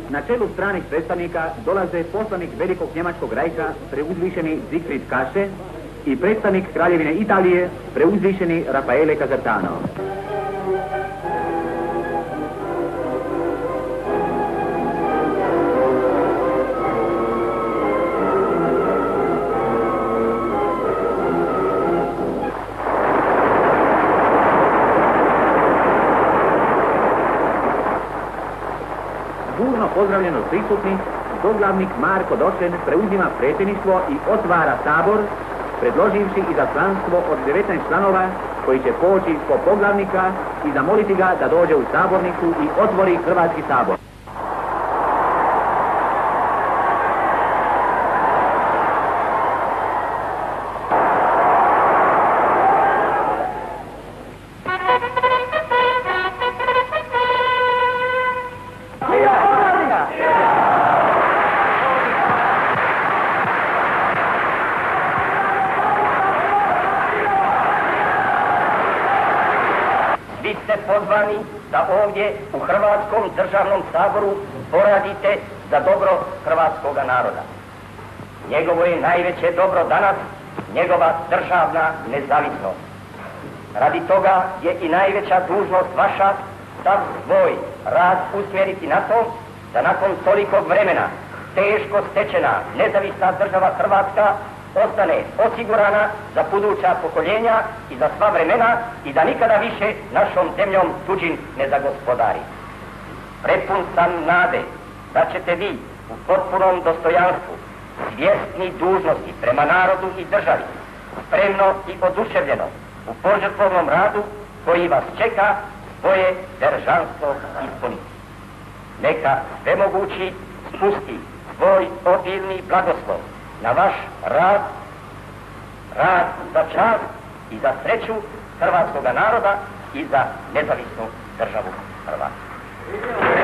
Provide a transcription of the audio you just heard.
Na čelu stranih predstavnika dolaze poslanik Velikog Njemačkog rajha, preuzvišeni Siegfried Kasche, i predstavnik Kraljevine Italije, preuzvišeni Raffaele Casertano. Burno pozdravljen od prisutnih, doglavnik Marko Došen preuzima predsjedništvo i otvara sabor, predloživši izaslanstvo od 19 članova koji će poći po poglavnika i zamoliti ga da dođe u sabornicu i otvori Hrvatski sabor. Vi ste pozvani da ovdje u Hrvatskom državnom saboru poradite za dobro hrvatskoga naroda. Njegovo je najveće dobro danas njegova državna nezavisnost. Radi toga je i najveća dužnost vaša sav svoj rad usmjeriti na to da nakon tolikog vremena teško stečena nezavisna država Hrvatska ostane osigurana za buduća pokoljenja i za sva vremena i da nikada više našom zemljom tuđin ne zagospodari. Prepun sam nade da ćete vi u potpunom dostojanstvu, svjesni dužnosti prema narodu i državi, spremno i oduševljeno u požrtvovnom radu koji vas čeka svoje državstvo ispuniti. Neka svemogući spusti svoj obilni blagoslov na vaš rad za čast i za sreću hrvatskoga naroda i za nezavisnu državu Hrvatsku.